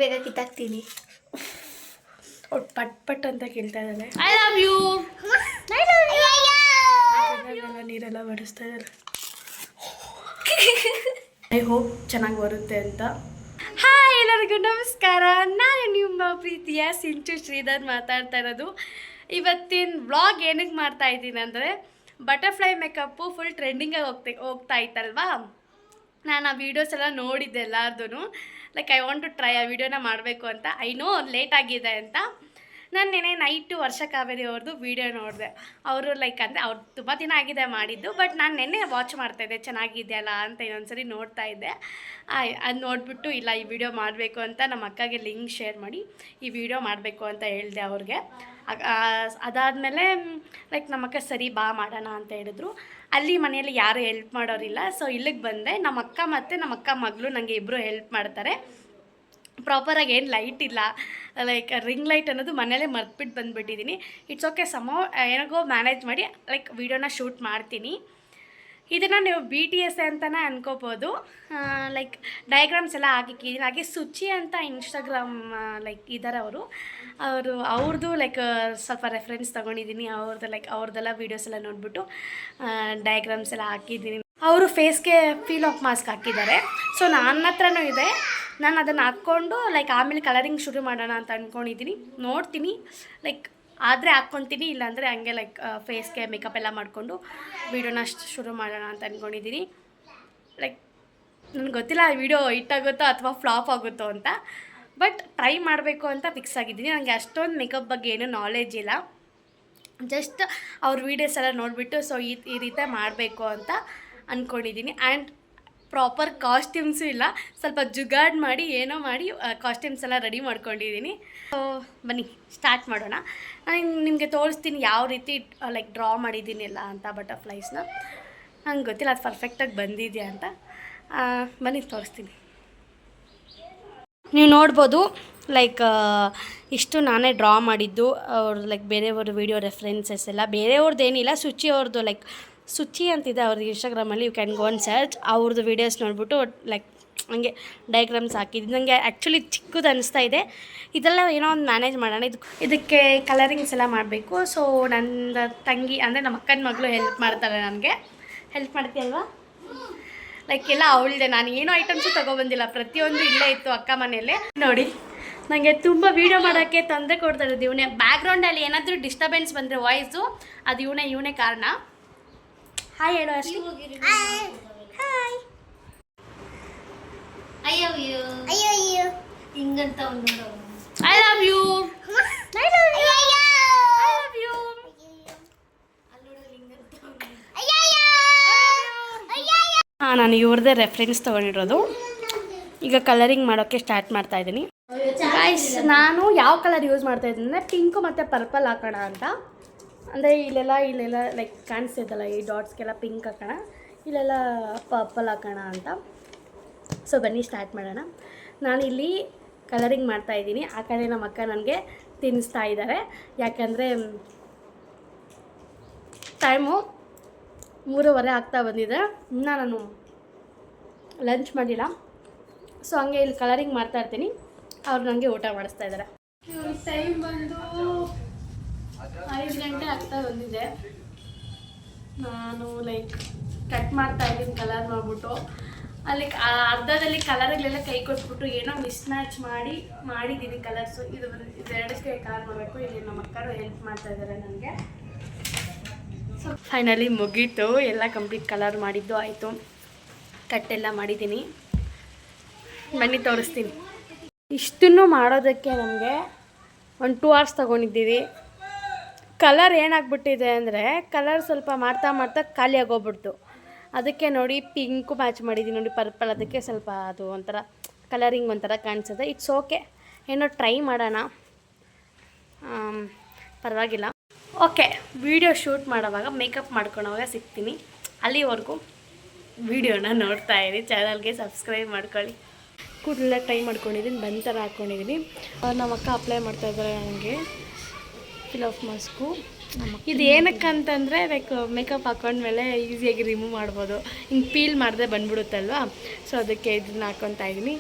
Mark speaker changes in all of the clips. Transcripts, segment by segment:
Speaker 1: ಬೇಗ ಕಿತ್ತಾಕ್ತೀನಿ. ಪಟ್ ಪಟ್ ಅಂತ ಕೇಳ್ತಾ ಇದ್ದಾಳೆ.
Speaker 2: I love you.
Speaker 1: ನೀರೆಲ್ಲ ಬಡಿಸ್ತಾ ಇದ್ದಾರೆ. ಐ ಹೋಪ್ ಚೆನ್ನಾಗಿ ಬರುತ್ತೆ ಅಂತ.
Speaker 2: ಹಾಯ್ ಎಲ್ಲರಿಗೂ ನಮಸ್ಕಾರ. ನಾನು ನಿಮ್ಮ ಪ್ರೀತಿಯ ಸಿಂಚು ಶ್ರೀಧರ್ ಮಾತಾಡ್ತಾ ಇರೋದು. ಇವತ್ತಿನ ವ್ಲಾಗ್ ಏನಕ್ಕೆ ಮಾಡ್ತಾ ಇದ್ದೀನಿ ಅಂದರೆ, ಬಟರ್ಫ್ಲೈ ಮೇಕಪ್ಪು ಫುಲ್ ಟ್ರೆಂಡಿಂಗಾಗಿ ಹೋಗ್ತಾ ಇತ್ತಲ್ವಾ. ನಾನು ಆ ವೀಡಿಯೋಸ್ ಎಲ್ಲ ನೋಡಿದ್ದೆ ಎಲ್ಲಾರ್ದು. Like I want to try ಆ ವಿಡಿಯೋನ ಮಾಡಬೇಕು ಅಂತ. ಐ ನೋ ಲೇಟ್ ಆಗಿದೆ ಅಂತ. ನಾನು ನೆನೆ ನೈಟು ವರ್ಷ ಕಾವೇರಿ ಅವ್ರದ್ದು ವೀಡಿಯೋ ನೋಡಿದೆ. ಅವರು ಲೈಕ್ ಅಂದರೆ ಅವ್ರು ತುಂಬ ದಿನ ಆಗಿದೆ ಮಾಡಿದ್ದು, ಬಟ್ ನಾನು ನೆನ್ನೆ ವಾಚ್ ಮಾಡ್ತಾಯಿದ್ದೆ ಚೆನ್ನಾಗಿದೆಯಲ್ಲ ಅಂತ ಇನ್ನೊಂದ್ಸರಿ ನೋಡ್ತಾ ಇದ್ದೆ. ಅದು ನೋಡಿಬಿಟ್ಟು ಇಲ್ಲ ಈ ವಿಡಿಯೋ ಮಾಡಬೇಕು ಅಂತ ನಮ್ಮ ಅಕ್ಕಗೆ ಲಿಂಕ್ ಶೇರ್ ಮಾಡಿ ಈ ವಿಡಿಯೋ ಮಾಡಬೇಕು ಅಂತ ಹೇಳಿದೆ ಅವ್ರಿಗೆ. ಅದಾದಮೇಲೆ ಲೈಕ್ ನಮ್ಮ ಅಕ್ಕ ಸರಿ ಬಾ ಮಾಡೋಣ ಅಂತ ಹೇಳಿದ್ರು. ಅಲ್ಲಿ ಮನೆಯಲ್ಲಿ ಯಾರು ಹೆಲ್ಪ್ ಮಾಡೋರಿಲ್ಲ, ಸೊ ಇಲ್ಲಿಗೆ ಬಂದೆ. ನಮ್ಮ ಅಕ್ಕ ಮತ್ತು ನಮ್ಮ ಅಕ್ಕ ಮಗಳು ನನಗೆ ಇಬ್ಬರು ಹೆಲ್ಪ್ ಮಾಡ್ತಾರೆ. ಪ್ರಾಪರಾಗಿ ಏನು ಲೈಟ್ ಇಲ್ಲ, ಲೈಕ್ ರಿಂಗ್ ಲೈಟ್ ಅನ್ನೋದು ಮನೇಲೇ ಮರ್ತ್ಬಿಟ್ಟು ಬಂದುಬಿಟ್ಟಿದ್ದೀನಿ. ಇಟ್ಸ್ ಓಕೆ, ಏನೋ ಮ್ಯಾನೇಜ್ ಮಾಡಿ ಲೈಕ್ ವೀಡಿಯೋನ ಶೂಟ್ ಮಾಡ್ತೀನಿ. ಇದನ್ನು ನೀವು BTS ಅಂತಲೇ ಅನ್ಕೋಬೋದು. ಲೈಕ್ ಡಯಾಗ್ರಾಮ್ಸ್ ಎಲ್ಲ ಹಾಕಿದ್ದೀನಿ. ಹಾಗೆ ಸುಚಿ ಅಂತ ಇನ್ಸ್ಟಾಗ್ರಾಮ್ ಲೈಕ್ ಇದ್ದಾರೆ ಅವ್ರದ್ದು ಲೈಕ್ ಸ್ವಲ್ಪ ರೆಫರೆನ್ಸ್ ತೊಗೊಂಡಿದ್ದೀನಿ. ಅವ್ರದ್ದೆಲ್ಲ ವೀಡಿಯೋಸ್ ಎಲ್ಲ ನೋಡಿಬಿಟ್ಟು ಡಯಾಗ್ರಾಮ್ಸ್ ಎಲ್ಲ ಹಾಕಿದ್ದೀನಿ. ಅವರು ಫೇಸ್ಗೆ ಫೀಲ್ ಆಫ್ ಮಾಸ್ಕ್ ಹಾಕಿದ್ದಾರೆ. ಸೊ ನನ್ನ ಹತ್ರನೂ ಇದೆ. ನಾನು ಅದನ್ನು ಹಾಕ್ಕೊಂಡು ಲೈಕ್ ಆಮೇಲೆ ಕಲರಿಂಗ್ ಶುರು ಮಾಡೋಣ ಅಂತ ಅಂದ್ಕೊಂಡಿದ್ದೀನಿ. ನೋಡ್ತೀನಿ, ಲೈಕ್ ಆದರೆ ಹಾಕ್ಕೊತೀನಿ, ಇಲ್ಲಾಂದರೆ ಹಂಗೆ ಲೈಕ್ ಫೇಸ್ಗೆ ಮೇಕಪ್ ಎಲ್ಲ ಮಾಡಿಕೊಂಡು ವೀಡಿಯೋನ ಶುರು ಮಾಡೋಣ ಅಂತ ಅಂದ್ಕೊಂಡಿದ್ದೀನಿ. ಲೈಕ್ ನನಗೆ ಗೊತ್ತಿಲ್ಲ ವೀಡಿಯೋ ಹಿಟ್ಟಾಗುತ್ತೋ ಅಥವಾ ಫ್ಲಾಪ್ ಆಗುತ್ತೋ ಅಂತ, ಬಟ್ ಟ್ರೈ ಮಾಡಬೇಕು ಅಂತ ಫಿಕ್ಸ್ ಆಗಿದ್ದೀನಿ. ನನಗೆ ಅಷ್ಟೊಂದು ಮೇಕಪ್ ಬಗ್ಗೆ ಏನೂ ನಾಲೆಜ್ ಇಲ್ಲ. ಜಸ್ಟ್ ಅವ್ರ ವೀಡಿಯೋಸ್ ಎಲ್ಲ ನೋಡಿಬಿಟ್ಟು ಸೊ ಈ ರೀತಿ ಮಾಡಬೇಕು ಅಂತ ಅಂದ್ಕೊಂಡಿದ್ದೀನಿ. ಆ್ಯಂಡ್ ಪ್ರಾಪರ್ ಕಾಸ್ಟ್ಯೂಮ್ಸು ಇಲ್ಲ, ಸ್ವಲ್ಪ ಜುಗಾಡ್ ಮಾಡಿ ಏನೋ ಮಾಡಿ ಕಾಸ್ಟ್ಯೂಮ್ಸ್ ಎಲ್ಲ ರೆಡಿ ಮಾಡ್ಕೊಂಡಿದ್ದೀನಿ. ಸೊ ಬನ್ನಿ ಸ್ಟಾರ್ಟ್ ಮಾಡೋಣ. ನಾನು ನಿಮಗೆ ತೋರಿಸ್ತೀನಿ ಯಾವ ರೀತಿ ಲೈಕ್ ಡ್ರಾ ಮಾಡಿದ್ದೀನಿ ಎಲ್ಲ ಅಂತ ಬಟರ್ಫ್ಲೈಸ್ನ. ನಂಗೆ ಗೊತ್ತಿಲ್ಲ ಅದು ಪರ್ಫೆಕ್ಟಾಗಿ ಬಂದಿದೆಯಾ ಅಂತ. ಬನ್ನಿ ತೋರಿಸ್ತೀನಿ. ನೀವು ನೋಡ್ಬೋದು ಲೈಕ್ ಇಷ್ಟು ನಾನೇ ಡ್ರಾ ಮಾಡಿದ್ದು. ಅವ್ರು ಲೈಕ್ ಬೇರೆಯವ್ರ ವೀಡಿಯೋ ರೆಫರೆನ್ಸಸ್ ಎಲ್ಲ ಬೇರೆಯವ್ರದ್ದು ಏನಿಲ್ಲ. ಸುಚಿ ಅವ್ರದ್ದು ಲೈಕ್ ಸುಚಿ ಅಂತಿದೆ ಅವ್ರದ್ದು ಇನ್ಸ್ಟಾಗ್ರಾಮಲ್ಲಿ, you can go on search. ಅವ್ರದ್ದು ವೀಡಿಯೋಸ್ ನೋಡ್ಬಿಟ್ಟು ಲೈಕ್ ಹಂಗೆ ಡಯಾಗ್ರಾಮ್ಸ್ ಹಾಕಿದ್ದು. ನನಗೆ ಆ್ಯಕ್ಚುಲಿ ಚಿಕ್ಕದು ಅನಿಸ್ತಾ ಇದೆ. ಇದೆಲ್ಲ ಏನೋ ಒಂದು ಮ್ಯಾನೇಜ್ ಮಾಡೋಣ. ಇದಕ್ಕೆ ಕಲರಿಂಗ್ಸ್ ಎಲ್ಲ ಮಾಡಬೇಕು. ಸೊ ನನ್ನ ತಂಗಿ ಅಂದರೆ ನಮ್ಮ ಅಕ್ಕನ ಮಗಳು ಹೆಲ್ಪ್ ಮಾಡ್ತಾರೆ. ನನಗೆ ಹೆಲ್ಪ್ ಮಾಡ್ತೀಯಲ್ವಾ? ಲೈಕ್ ಎಲ್ಲ ಅವಳದೆ. ನಾನು ಏನೋ ಐಟಮ್ಸು ತೊಗೊಬಂದಿಲ್ಲ, ಪ್ರತಿಯೊಂದು ಇಲ್ಲೇ ಇತ್ತು ಅಕ್ಕ ಮನೆಯಲ್ಲೇ. ನೋಡಿ ನನಗೆ ತುಂಬ ವೀಡಿಯೋ ಮಾಡೋಕ್ಕೆ ತೊಂದರೆ ಕೊಡ್ತಾ ಇರೋದು ಇವನೇ. ಬ್ಯಾಕ್ಗ್ರೌಂಡಲ್ಲಿ ಏನಾದರೂ ಡಿಸ್ಟರ್ಬೆನ್ಸ್ ಬಂದರೆ ವಾಯ್ಸು ಅದು ಇವನೇ ಕಾರಣ. ಹಾಯ್ ಹೇಳು ಅಷ್ಟು. ಹಾಯ್.
Speaker 1: ಅಯ್ಯೋ ಹಿಂಗಂತ
Speaker 2: ಐ ಲವ್ ಯು. ಹಾಂ, ನಾನು ಇವ್ರದ್ದೇ ರೆಫರೆನ್ಸ್ ತೊಗೊಂಡಿರೋದು. ಈಗ ಕಲರಿಂಗ್ ಮಾಡೋಕ್ಕೆ ಸ್ಟಾರ್ಟ್ ಮಾಡ್ತಾ ಇದ್ದೀನಿ. ಗೈಸ್, ನಾನು ಯಾವ ಕಲರ್ ಯೂಸ್ ಮಾಡ್ತಾ ಇದ್ದೀನಿ ಅಂದರೆ ಪಿಂಕು ಮತ್ತು ಪರ್ಪಲ್ ಹಾಕೋಣ ಅಂತ. ಅಂದರೆ ಇಲ್ಲೆಲ್ಲ ಲೈಕ್ ಕಾಣಿಸ್ತಿದ್ದಲ್ಲ ಈ ಡಾಟ್ಸ್ಗೆಲ್ಲ ಪಿಂಕ್ ಹಾಕೋಣ, ಇಲ್ಲೆಲ್ಲ ಪರ್ಪಲ್ ಹಾಕೋಣ ಅಂತ. ಸೊ ಬನ್ನಿ ಸ್ಟಾರ್ಟ್ ಮಾಡೋಣ. ನಾನಿಲ್ಲಿ ಕಲರಿಂಗ್ ಮಾಡ್ತಾಯಿದ್ದೀನಿ. ಆ ಕಡೆ ನಮ್ಮ ಅಕ್ಕ ನನಗೆ ತಿನ್ನಿಸ್ತಾ ಇದ್ದಾರೆ. ಯಾಕಂದರೆ ಟೈಮು 3:15 ಆಗ್ತಾ ಬಂದಿದೆ. ಇನ್ನೂ ನಾನು ಲಂಚ್ ಮಾಡಿಲ್ಲ. ಸೊ ಹಂಗೆ ಇಲ್ಲಿ ಕಲರಿಂಗ್ ಮಾಡ್ತಾಯಿರ್ತೀನಿ. ಅವ್ರು ನನಗೆ ಊಟ ಮಾಡಿಸ್ತಾ ಇದ್ದಾರೆ. ಟೈಮ್ ಬಂದು 5 ಗಂಟೆ ಆಗ್ತಾ ಬಂದಿದೆ. ನಾನು ಲೈಕ್ ಕಟ್ ಮಾಡ್ತಾಯಿದ್ದೀನಿ ಕಲರ್ ಮಾಡಿಬಿಟ್ಟು. ಅಲ್ಲಿ ಅರ್ಧದಲ್ಲಿ ಕಲರ್ಗಳೆಲ್ಲ ಕೈ ಕೊಟ್ಬಿಟ್ಟು ಏನೋ ಮಿಸ್ ಮ್ಯಾಚ್ ಮಾಡಿದ್ದೀನಿ ಕಲರ್ಸು. ಇದೆರಡಕ್ಕೆ ಕಲರ್ ಮಾಡಬೇಕು. ಇಲ್ಲಿ ನಮ್ಮ ಅಕ್ಕರು ಹೆಲ್ಪ್ ಮಾಡ್ತಾಯಿದ್ದಾರೆ ನನಗೆ. ಸೊ ಫೈನಲಿ ಮುಗೀತು, ಎಲ್ಲ ಕಂಪ್ಲೀಟ್ ಕಲರ್ ಮಾಡಿದ್ದು ಆಯಿತು. ಕಟ್ಟೆಲ್ಲ ಮಾಡಿದ್ದೀನಿ. ಬನ್ನಿ ತೋರಿಸ್ತೀನಿ. ಇಷ್ಟನ್ನು ಮಾಡೋದಕ್ಕೆ ನಮಗೆ ಒಂದು 2 hours ತೊಗೊಂಡಿದ್ದೀವಿ. ಕಲರ್ ಏನಾಗ್ಬಿಟ್ಟಿದೆ ಅಂದರೆ ಕಲರ್ ಸ್ವಲ್ಪ ಮಾಡ್ತಾ ಖಾಲಿ ಆಗೋಗ್ಬಿಡ್ತು. ಅದಕ್ಕೆ ನೋಡಿ ಪಿಂಕು ಮ್ಯಾಚ್ ಮಾಡಿದ್ದೀನಿ, ನೋಡಿ ಪರ್ಪಲ್. ಅದಕ್ಕೆ ಸ್ವಲ್ಪ ಅದು ಒಂಥರ ಕಲರಿಂಗ್ ಒಂಥರ ಕಾಣಿಸುತ್ತೆ. ಇಟ್ಸ್ ಓಕೆ, ಏನೋ ಟ್ರೈ ಮಾಡೋಣ, ಪರವಾಗಿಲ್ಲ. ಓಕೆ, ವೀಡಿಯೋ ಶೂಟ್ ಮಾಡೋವಾಗ ಮೇಕಪ್ ಮಾಡ್ಕೊಳೋವಾಗ ಸಿಗ್ತೀನಿ. ಅಲ್ಲಿವರೆಗೂ ವೀಡಿಯೋನ ನೋಡ್ತಾ ಇರಿ. ಚಾನಲ್ಗೆ ಸಬ್ಸ್ಕ್ರೈಬ್ ಮಾಡ್ಕೊಳ್ಳಿ. ಕೂದಲೆಲ್ಲ ಟ್ರೈ ಮಾಡ್ಕೊಂಡಿದ್ದೀನಿ, ಬಂದ್ ಥರ ಹಾಕ್ಕೊಂಡಿದ್ದೀನಿ. ನಮ್ಮ ಅಕ್ಕ ಅಪ್ಲೈ ಮಾಡ್ತಾಯಿದ್ದಾರೆ ನನಗೆ ಫಿಲ್ ಆಫ್ ಮಾಸ್ಕು. ಇದು ಏನಕ್ಕಂತಂದರೆ ಲೈಕ್ ಮೇಕಪ್ ಹಾಕೊಂಡ್ಮೇಲೆ ಈಸಿಯಾಗಿ ರಿಮೂವ್ ಮಾಡ್ಬೋದು. ಹಿಂಗೆ ಪೀಲ್ ಮಾಡಿದ್ರೆ ಬಂದ್ಬಿಡುತ್ತಲ್ವಾ, ಸೊ ಅದಕ್ಕೆ ಇದನ್ನ ಹಾಕ್ಕೊತಾ ಇದ್ದೀನಿ.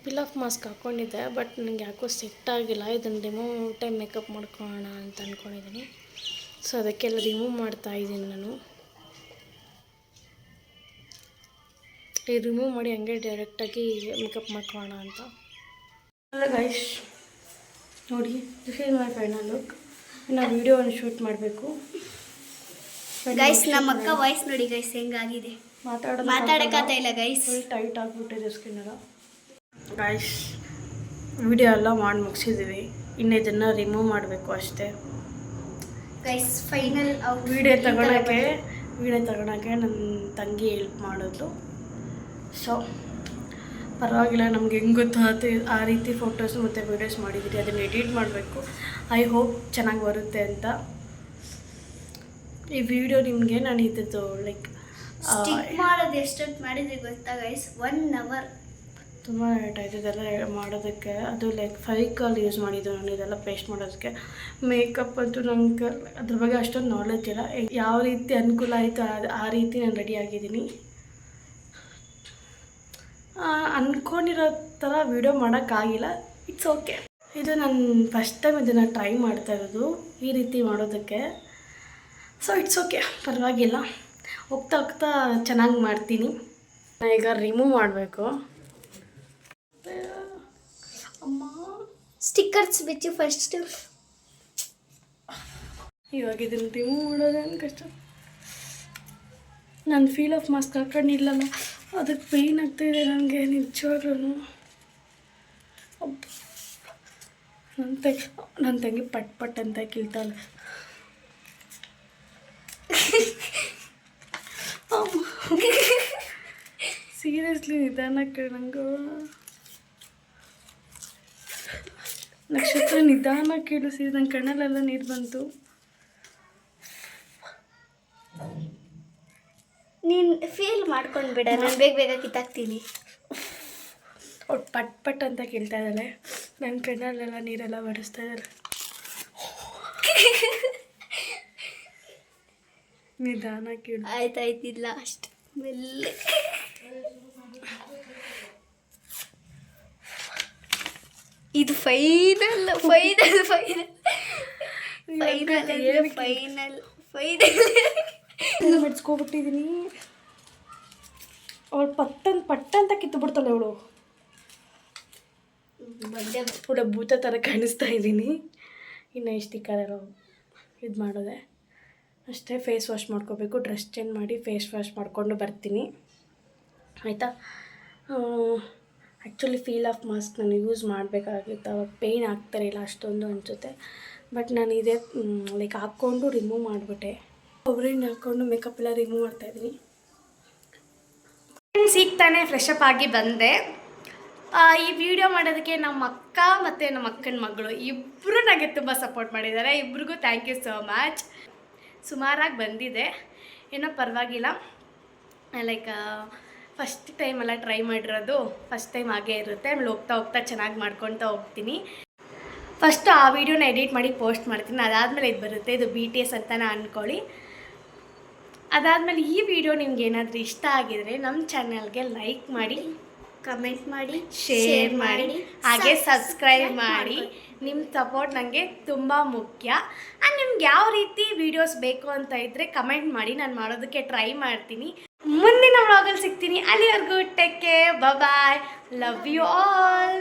Speaker 2: ಪಿಲ್ ಆಫ್ ಮಾಸ್ಕ್ ಹಾಕ್ಕೊಂಡಿದ್ದೆ, ಬಟ್ ನನಗೆ ಯಾಕೋ ಸೆಟ್ ಆಗಿಲ್ಲ. ಇದನ್ನು ರಿಮೂವ್ ಟೈಮ್ ಮೇಕಪ್ ಮಾಡ್ಕೊಳ್ಳೋಣ ಅಂತ ಅಂದ್ಕೊಂಡಿದ್ದೀನಿ. ಸೊ ಅದಕ್ಕೆಲ್ಲ ರಿಮೂವ್ ಮಾಡ್ತಾ ಇದ್ದೀನಿ ನಾನು. ಈ ರಿಮೂವ್ ಮಾಡಿ ಹಂಗೆ ಡೈರೆಕ್ಟಾಗಿ ಮೇಕಪ್ ಮಾಡ್ಕೊಳ್ಳೋಣ ಅಂತ. ಹಲೋ ಗೈಸ್, ನೋಡಿ this is my final look. ನಾವು ವಿಡಿಯೋವನ್ನು ಶೂಟ್ ಮಾಡಬೇಕು
Speaker 3: ಗೈಸ್. ನಮ್ಮ ಅಕ್ಕ ವಾಯ್ಸ್ ನೋಡಿ ಗೈಸ್ ಹೆಂಗಾಗಿದೆ, ಮಾತಾಡಕ್ಕಾಗ್ತಾ ಇಲ್ಲ ಗೈಸ್.
Speaker 2: ಫುಲ್ ಟೈಟ್ ಆಗಿಬಿಟ್ಟಿದೆ ಸ್ಕಿನ್ ಎಲ್ಲ. ಗೈಸ್ ವಿಡಿಯೋ ಎಲ್ಲ ಮಾಡಿ ಮುಗಿಸಿದ್ದೀವಿ, ಇನ್ನು ಇದನ್ನು ರಿಮೂವ್ ಮಾಡಬೇಕು ಅಷ್ಟೇ
Speaker 3: ಗೈಸ್. ಫೈನಲ್
Speaker 2: ವಿಡಿಯೋ ತಗೊಳಕ್ಕೆ ನನ್ನ ತಂಗಿ ಹೆಲ್ಪ್ ಮಾಡೋದು. ಸೊ ಪರವಾಗಿಲ್ಲ, ನಮ್ಗೆ ಹೆಂಗೆ ಗೊತ್ತಾಗುತ್ತೆ ಆ ರೀತಿ ಫೋಟೋಸ್ ಮತ್ತು ವೀಡಿಯೋಸ್ ಮಾಡಿದ್ದೀರಿ. ಅದನ್ನು ಎಡಿಟ್ ಮಾಡಬೇಕು. ಐ ಹೋಪ್ ಚೆನ್ನಾಗಿ ಬರುತ್ತೆ ಅಂತ. ಈ ವಿಡಿಯೋ ನಿಮಗೆ ನಾನು ಇದ್ದದ್ದು ಲೈಕ್
Speaker 3: ಮಾಡೋದು ಎಷ್ಟೊತ್ತು ಮಾಡಿದ್ರಿ ಗೊತ್ತಾ ಗೈಸ್? 1 hour.
Speaker 2: ತುಂಬ ಲೇಟ್ ಆಯಿತು ಇದೆಲ್ಲ ಮಾಡೋದಕ್ಕೆ. ಅದು ಲೈಕ್ ಫೈಕಲ್ ಯೂಸ್ ಮಾಡಿದ್ದು ನಾನು ಇದೆಲ್ಲ ಪೇಸ್ಟ್ ಮಾಡೋದಕ್ಕೆ. ಮೇಕಪ್ ಅಂತೂ ನಂಗೆ ಅದ್ರ ಬಗ್ಗೆ ಅಷ್ಟೊಂದು ನಾಲೆಜ್ ಇಲ್ಲ. ಯಾವ ರೀತಿ ಅನುಕೂಲ ಆಯಿತು ಆ ರೀತಿ ನಾನು ರೆಡಿ ಆಗಿದ್ದೀನಿ. ಅಂದ್ಕೊಂಡಿರೋ ಥರ ವೀಡಿಯೋ ಮಾಡೋಕ್ಕಾಗಿಲ್ಲ, ಇಟ್ಸ್ ಓಕೆ. ಇದು ನಾನು ಫಸ್ಟ್ ಟೈಮ್ ಇದನ್ನು ಟ್ರೈ ಮಾಡ್ತಾ ಇರೋದು ಈ ರೀತಿ ಮಾಡೋದಕ್ಕೆ. ಸೊ ಇಟ್ಸ್ ಓಕೆ, ಪರವಾಗಿಲ್ಲ. ಹೋಗ್ತಾ ಹೋಗ್ತಾ ಚೆನ್ನಾಗಿ ಮಾಡ್ತೀನಿ. ಈಗ ರಿಮೂವ್ ಮಾಡಬೇಕು. ಅಮ್ಮ
Speaker 3: ಸ್ಟಿಕ್ಕರ್ಸ್ ಬಿಚ್ಚು ಫಸ್ಟ್.
Speaker 2: ಇವಾಗ ಇದನ್ನು ರಿಮೂವ್ ಮಾಡೋದೇನು ಕಷ್ಟ. ನಾನು ಫೀಲ್ ಆಫ್ ಮಾಸ್ಕ್ ಹಾಕೊಂಡಿಲ್ಲಲ್ಲ, ಅದಕ್ಕೆ ಪೇಯ್ನ್ ಆಗ್ತಾಯಿದೆ ನನಗೆ ನಿಜವಾಗ್ಲೂ. ನನ್ನ ತಂಗಿ ಪಟ್ ಅಂತ ಕಿಲ್ತಾಳೆ. ಸೀರಿಯಸ್ಲಿ ನಿಧಾನಕ್ಕೆ ನಂಗೆ ನಕ್ಷತ್ರ ನಿಧಾನ ಕೇಳಿಸಿ ನನ್ನ ಕಣ್ಣಲ್ಲೆಲ್ಲ ನೀರು ಬಂತು.
Speaker 3: ನೀನು ಫೀಲ್ ಮಾಡ್ಕೊಂಡು ಬಿಡ, ನಾನು ಬೇಗ ಕಿತ್ತಾಕ್ತೀನಿ.
Speaker 2: ಅವ್ರು ಪಟ್ ಅಂತ ಕೇಳ್ತಾ ಇದ್ದಾಳೆ. ನನ್ನ ಕಣ್ಣಲ್ಲೆಲ್ಲ ನೀರೆಲ್ಲ ಬಡಿಸ್ತಾ ಇದ್ದಾಳೆ. ನಿಧಾನ ಕೇಳು.
Speaker 3: ಆಯ್ತಾಯ್ತಿಲ್ಲ ಅಷ್ಟು ಮೆಲ್ಲ. ಇದು ಫೈನಲ್
Speaker 2: ಮೆಡ್ಸ್ಕೊಬಿಟ್ಟಿದ್ದೀನಿ. ಅವಳು ಪಟ್ಟಂತ ಕಿತ್ತು ಬಿಡ್ತಾಳೆ ಅವಳು. ಕೂಡ ಭೂತ ಥರ ಕಾಣಿಸ್ತಾ ಇದ್ದೀನಿ. ಇನ್ನು ಇಷ್ಟು ಕಲರು ಇದು ಮಾಡೋದೆ ಅಷ್ಟೇ. ಫೇಸ್ ವಾಶ್ ಮಾಡ್ಕೋಬೇಕು. ಡ್ರೆಸ್ ಚೇಂಜ್ ಮಾಡಿ ಫೇಸ್ ವಾಶ್ ಮಾಡಿಕೊಂಡು ಬರ್ತೀನಿ, ಆಯಿತಾ? ಆ್ಯಕ್ಚುಲಿ ಫೀಲ್ ಆಫ್ ಮಾಸ್ಕ್ ನಾನು ಯೂಸ್ ಮಾಡಬೇಕಾಗಿತ್ತು. ಅವಾಗ ಪೇಯ್ನ್ ಆಗ್ತಾರಿಲ್ಲ ಅಷ್ಟೊಂದು ಅನಿಸುತ್ತೆ. ಬಟ್ ನಾನು ಇದೇ ಲೈಕ್ ಹಾಕ್ಕೊಂಡು ರಿಮೂವ್ ಮಾಡಿಬಿಟ್ಟೆ. ಒಬ್ಬರನ್ನ ಹಾಕ್ಕೊಂಡು ಮೇಕಪ್ ಎಲ್ಲ ರಿಮೂವ್ ಮಾಡ್ತಾಯಿದ್ದೀನಿ. ಈಗ ತಾನೇ ಫ್ರೆಶ್ ಅಪ್ ಆಗಿ ಬಂದೆ. ಈ ವಿಡಿಯೋ ಮಾಡೋದಕ್ಕೆ ನಮ್ಮ ಅಕ್ಕ ಮತ್ತು ನಮ್ಮ ಅಕ್ಕನ ಮಗಳು ಇಬ್ಬರು ನನಗೆ ತುಂಬ ಸಪೋರ್ಟ್ ಮಾಡಿದ್ದಾರೆ. ಇಬ್ರಿಗೂ ಥ್ಯಾಂಕ್ ಯು ಸೋ ಮಚ್. ಸುಮಾರಾಗಿ ಬಂದಿದೆ, ಏನೋ ಪರವಾಗಿಲ್ಲ. ಲೈಕ್ ಫಸ್ಟ್ ಟೈಮೆಲ್ಲ ಟ್ರೈ ಮಾಡಿರೋದು, ಫಸ್ಟ್ ಟೈಮ್ ಹಾಗೇ ಇರುತ್ತೆ. ಆಮೇಲೆ ಹೋಗ್ತಾ ಚೆನ್ನಾಗಿ ಮಾಡ್ಕೊತಾ ಹೋಗ್ತೀನಿ. ಫಸ್ಟು ಆ ವಿಡಿಯೋನ ಎಡಿಟ್ ಮಾಡಿ ಪೋಸ್ಟ್ ಮಾಡ್ತೀನಿ, ಅದಾದಮೇಲೆ ಇದು ಬರುತ್ತೆ. ಇದು BTS ಅಂತಲೇ ಅಂದ್ಕೊಳ್ಳಿ. ಅದಾದಮೇಲೆ ಈ ವಿಡಿಯೋ ನಿಮ್ಗೆ ಏನಾದರೂ ಇಷ್ಟ ಆಗಿದರೆ ನಮ್ಮ ಚಾನಲ್ಗೆ ಲೈಕ್ ಮಾಡಿ,
Speaker 3: ಕಮೆಂಟ್ ಮಾಡಿ,
Speaker 2: ಶೇರ್ ಮಾಡಿ, ಹಾಗೆ ಸಬ್ಸ್ಕ್ರೈಬ್ ಮಾಡಿ. ನಿಮ್ಮ ಸಪೋರ್ಟ್ ನನಗೆ ತುಂಬ ಮುಖ್ಯ. ಆ್ಯಂಡ್ ನಿಮ್ಗೆ ಯಾವ ರೀತಿ ವೀಡಿಯೋಸ್ ಬೇಕು ಅಂತ ಇದ್ದರೆ ಕಮೆಂಟ್ ಮಾಡಿ, ನಾನು ಮಾಡೋದಕ್ಕೆ ಟ್ರೈ ಮಾಡ್ತೀನಿ. ಮುಂದಿನ ವ್ಲಾಗಲ್ಲಿ ಸಿಗ್ತೀನಿ. ಅಲ್ಲಿವರೆಗೂ take care, bye, love you all.